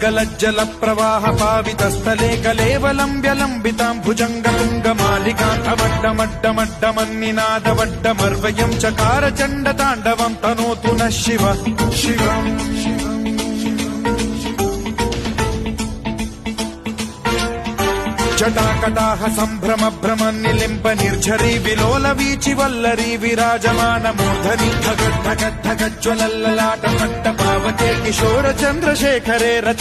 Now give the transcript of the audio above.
गलज्जल प्रवाह पावित स्थले कलेवलम्ब्यलम्बितां भुजङ्गतुङ्गमालिकाम् अवड्डमड्डमड्डमन्निनादवड्डमर्वयम् चकार चण्डताण्डवम् तनोतु नः शिव शिवम् जटाकटाह सम्भ्रम भ्रम निलिम्ब निर्झरी विलोल वीचि वल्लरी विराजमान मूर्धनि धगद्धगद्धगज्ज्वलल्ललाट पट्ट पावके किशोर चन्द्रशेखरे रचि